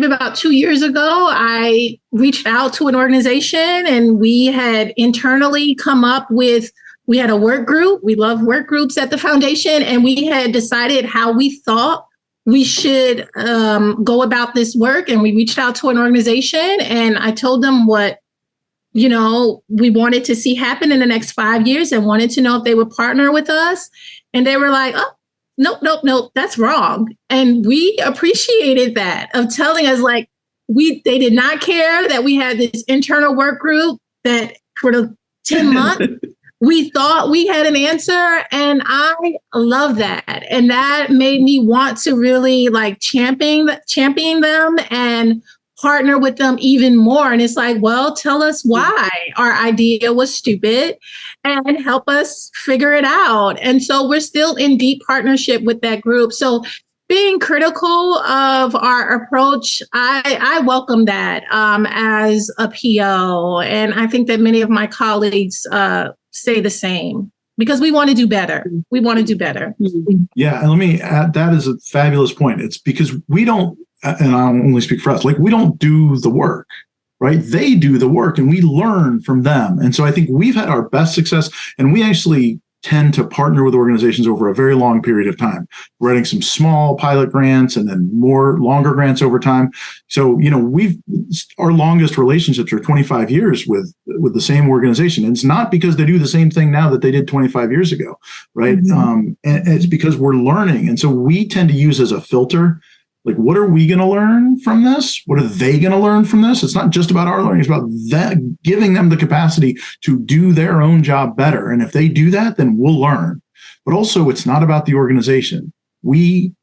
about 2 years ago, I reached out to an organization, and we had internally come up with, we had a work group. We love work groups at the foundation, and we had decided how we thought we should go about this work. And we reached out to an organization, and I told them what, we wanted to see happen in the next 5 years, and wanted to know if they would partner with us. And they were like, oh, nope, that's wrong. And we appreciated that, of telling us like, they did not care that we had this internal work group that for the 10 months, we thought we had an answer. And I love that. And that made me want to really like champion them and partner with them even more. And it's like, well, tell us why our idea was stupid and help us figure it out. And so we're still in deep partnership with that group. So being critical of our approach, I welcome that as a PO. And I think that many of my colleagues say the same, because we want to do better. We want to do better. Yeah, and let me add, that is a fabulous point. It's because we don't, and I'll only speak for us, like we don't do the work, right? They do the work and we learn from them. And so I think we've had our best success, and we actually tend to partner with organizations over a very long period of time, writing some small pilot grants and then more longer grants over time. So, our longest relationships are 25 years with the same organization. And it's not because they do the same thing now that they did 25 years ago, right? And it's because we're learning. And so we tend to use as a filter, like, what are we going to learn from this? What are they going to learn from this? It's not just about our learning. It's about that, giving them the capacity to do their own job better. And if they do that, then we'll learn. But also, it's not about the organization. We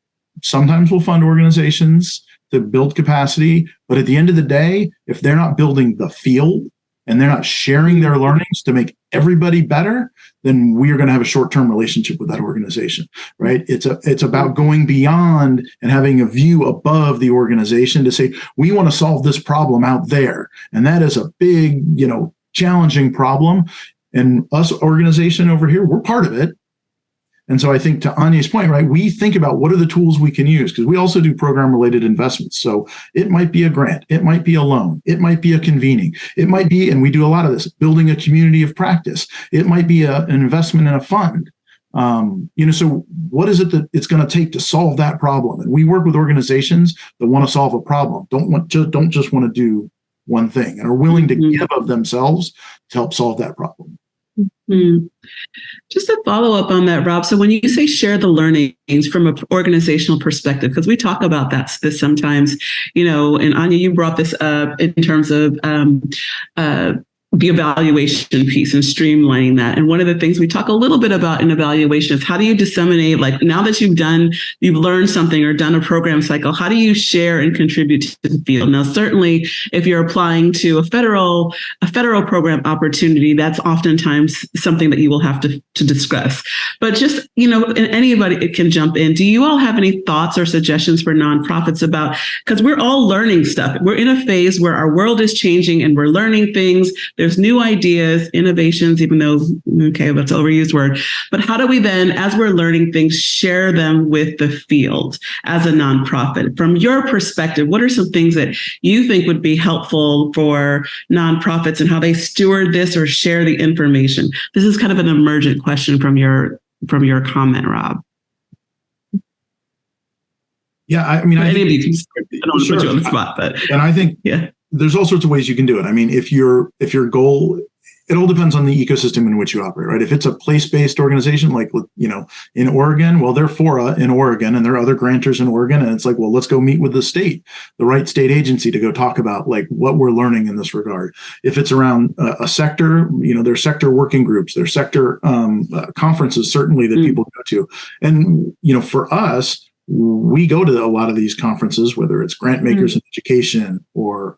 sometimes will fund organizations to build capacity. But at the end of the day, if they're not building the field and they're not sharing their learnings to make everybody better, then we are going to have a short-term relationship with that organization, right? It's about going beyond and having a view above the organization to say, we want to solve this problem out there. And that is a big, challenging problem. And us organization over here, we're part of it. And so I think, to Aingea's point, right, we think about what are the tools we can use, because we also do program-related investments. So it might be a grant, it might be a loan, it might be a convening, it might be, and we do a lot of this, building a community of practice. It might be an investment in a fund. So what is it that it's going to take to solve that problem? And we work with organizations that want to solve a problem, don't just want to do one thing, and are willing to give of themselves to help solve that problem. Just to follow up on that, Rob. So when you say share the learnings from an organizational perspective, because we talk about this sometimes, and Aingyea, you brought this up in terms of the evaluation piece and streamlining that. And one of the things we talk a little bit about in evaluation is, how do you disseminate, like, now that you've learned something or done a program cycle, how do you share and contribute to the field? Now, certainly if you're applying to a federal program opportunity, that's oftentimes something that you will have to discuss. But just, anybody can jump in. Do you all have any thoughts or suggestions for nonprofits about, because we're all learning stuff. We're in a phase where our world is changing and we're learning things. There's new ideas, innovations, even though, okay, that's an overused word. But how do we then, as we're learning things, share them with the field as a nonprofit? From your perspective, what are some things that you think would be helpful for nonprofits and how they steward this or share the information? This is kind of an emergent question from your comment, Rob. Yeah, I mean, I don't want to put you on the spot, but and I think there's all sorts of ways you can do it. I mean, if your goal, it all depends on the ecosystem in which you operate, right? If it's a place-based organization, like, in Oregon, well, they're FORA in Oregon, and there are other grantors in Oregon, and it's like, well, let's go meet with the right state agency to go talk about, like, what we're learning in this regard. If it's around a sector, there's sector working groups, there's sector conferences, certainly, that people go to. And, for us, we go to a lot of these conferences, whether it's Grantmakers in education or,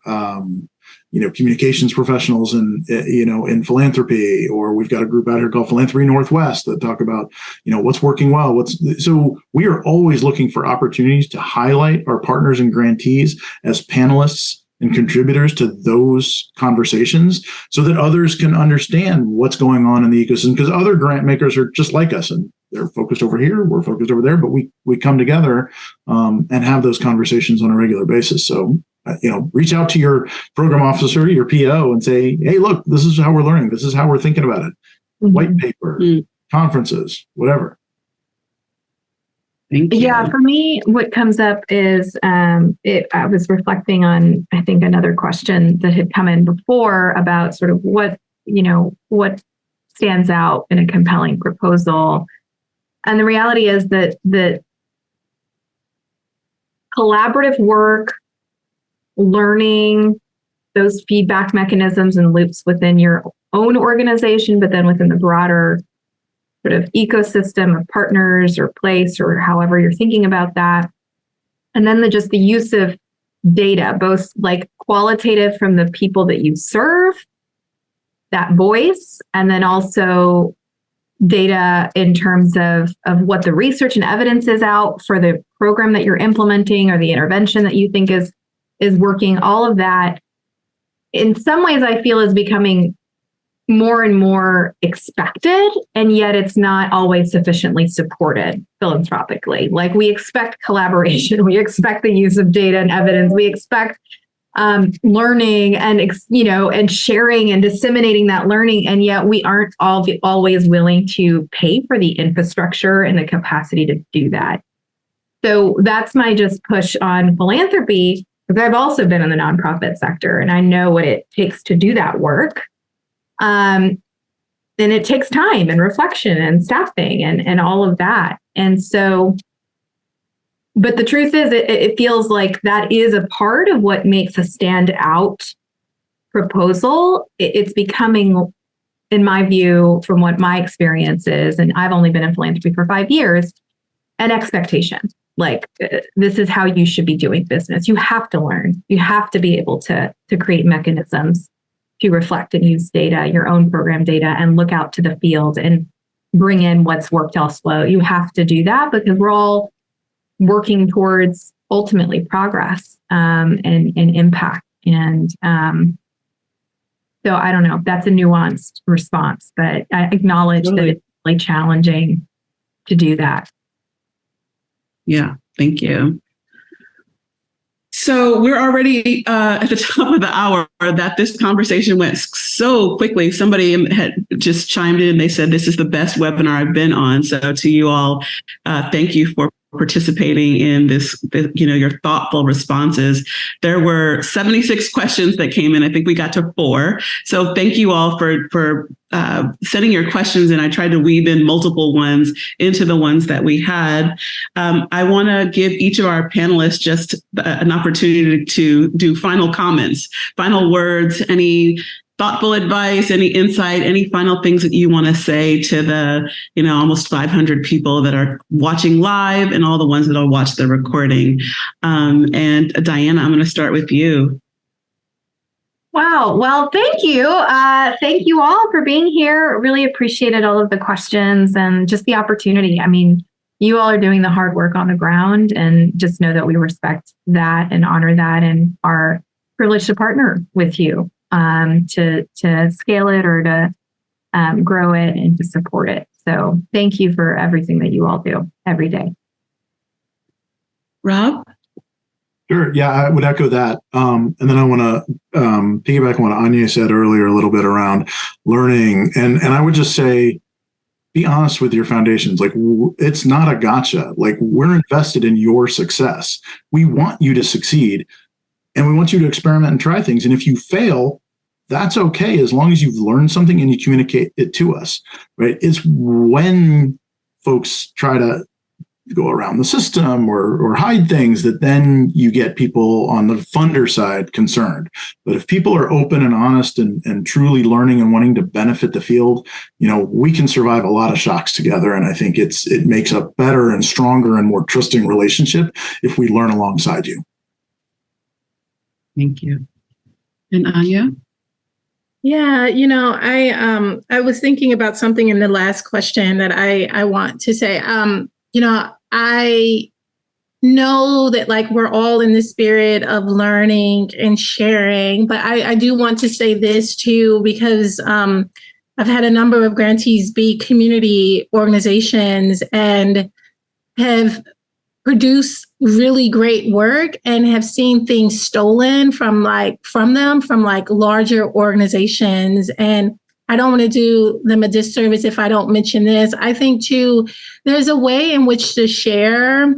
communications professionals in philanthropy, or we've got a group out here called Philanthropy Northwest that talk about, what's working well. So we are always looking for opportunities to highlight our partners and grantees as panelists and contributors to those conversations, so that others can understand what's going on in the ecosystem, because other grant makers are just like us, and they're focused over here, we're focused over there, but we come together and have those conversations on a regular basis. So, reach out to your program officer, your PO, and say, hey, look, this is how we're learning. This is how we're thinking about it. White paper, conferences, whatever. Thank you. Yeah, for me, what comes up is I was reflecting on, I think, another question that had come in before about sort of what stands out in a compelling proposal. And the reality is that collaborative work, learning, those feedback mechanisms and loops within your own organization, but then within the broader sort of ecosystem of partners or place, or however you're thinking about that. And then the use of data, both like qualitative from the people that you serve, that voice, and then also data in terms of what the research and evidence is out for the program that you're implementing or the intervention that you think is working. All of that, in some ways, I feel is becoming more and more expected, and yet it's not always sufficiently supported philanthropically. Like, we expect collaboration, we expect the use of data and evidence, we expect learning and and sharing and disseminating that learning, and yet we aren't always willing to pay for the infrastructure and the capacity to do that. So that's my just push on philanthropy, because I've also been in the nonprofit sector and I know what it takes to do that work. And it takes time and reflection and staffing and all of that. And so, but the truth is, it feels like that is a part of what makes a standout proposal. It's becoming, in my view, from what my experience is, and I've only been in philanthropy for 5 years, an expectation. Like, this is how you should be doing business. You have to learn. You have to be able to create mechanisms to reflect and use data, your own program data, and look out to the field and bring in what's worked elsewhere. You have to do that because we're all working towards ultimately progress and impact. And so I don't know, that's a nuanced response, but I acknowledge that it's really challenging to do that. Yeah, thank you. So we're already at the top of the hour that this conversation went so quickly. Somebody had just chimed in. They said, this is the best webinar I've been on. So to you all, thank you for participating in this, your thoughtful responses. There were 76 questions that came in. I think we got to 4. So thank you all for sending your questions, and I tried to weave in multiple ones into the ones that we had. I want to give each of our panelists just an opportunity to do final comments, final words, any thoughtful advice, any insight, any final things that you want to say to the, almost 500 people that are watching live and all the ones that will watch the recording. And Diana, I'm going to start with you. Wow. Well, thank you. Thank you all for being here. Really appreciated all of the questions and just the opportunity. I mean, you all are doing the hard work on the ground, and just know that we respect that and honor that and are privileged to partner with you to scale it or to grow it and to support it. So thank you for everything that you all do every day. Rob? Sure. Yeah, I would echo that. And then I want to piggyback on what Aingyea said earlier a little bit around learning. And I would just say, be honest with your foundations. Like, it's not a gotcha. Like, we're invested in your success. We want you to succeed, and we want you to experiment and try things. And if you fail, that's okay, as long as you've learned something and you communicate it to us, right? It's when folks try to go around the system or hide things that then you get people on the funder side concerned. But if people are open and honest and truly learning and wanting to benefit the field, we can survive a lot of shocks together. And I think it makes a better and stronger and more trusting relationship if we learn alongside you. Thank you. And Aingyea? Yeah, I was thinking about something in the last question that I want to say. I know that, like, we're all in the spirit of learning and sharing, but I do want to say this too, because I've had a number of grantees be community organizations and have produced really great work and have seen things stolen from them from larger organizations. And I don't want to do them a disservice if I don't mention this. I think too, there's a way in which to share,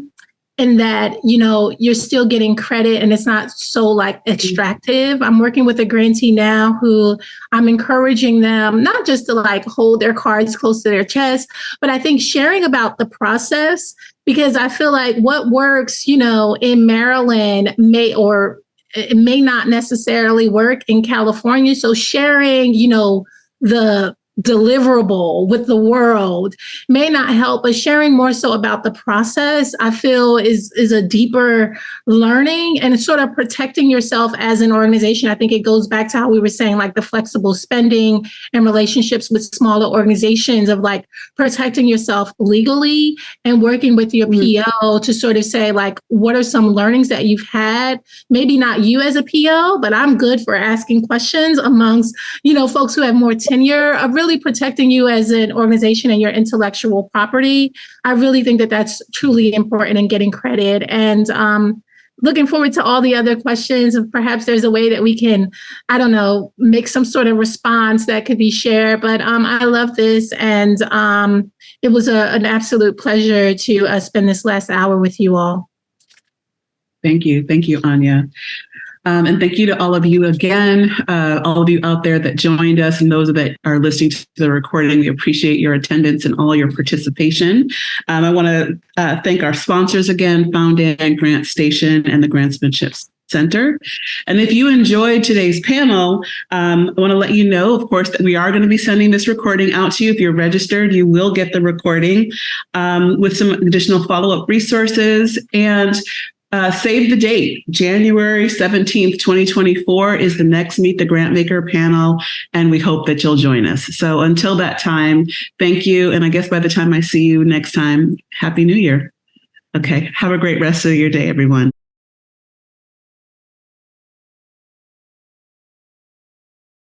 in that, you're still getting credit and it's not so extractive. I'm working with a grantee now who I'm encouraging them not just to hold their cards close to their chest, but I think sharing about the process, because I feel like what works, in Maryland it may not necessarily work in California. So sharing, the deliverable with the world may not help, but sharing more so about the process, I feel is a deeper learning and sort of protecting yourself as an organization. I think it goes back to how we were saying, like the flexible spending and relationships with smaller organizations of like protecting yourself legally and working with your PO to sort of say, like, what are some learnings that you've had? Maybe not you as a PO, but I'm good for asking questions amongst, folks who have more tenure, of really protecting you as an organization and your intellectual property. I really think that that's truly important in getting credit. And looking forward to all the other questions. And perhaps there's a way that we can, make some sort of response that could be shared. But I love this. And it was an absolute pleasure to spend this last hour with you all. Thank you. Thank you, Aingyea. And thank you to all of you again, all of you out there that joined us and those that are listening to the recording. We appreciate your attendance and all your participation. I want to thank our sponsors again, Foundan, Grant Station, and the Grantsmanship Center. And if you enjoyed today's panel, I want to let you know, of course, that we are going to be sending this recording out to you. If you're registered, you will get the recording with some additional follow-up resources. And save the date. January 17th, 2024 is the next Meet the Grantmaker panel, and we hope that you'll join us. So until that time, thank you. And I guess by the time I see you next time, Happy New Year. Okay, have a great rest of your day, everyone.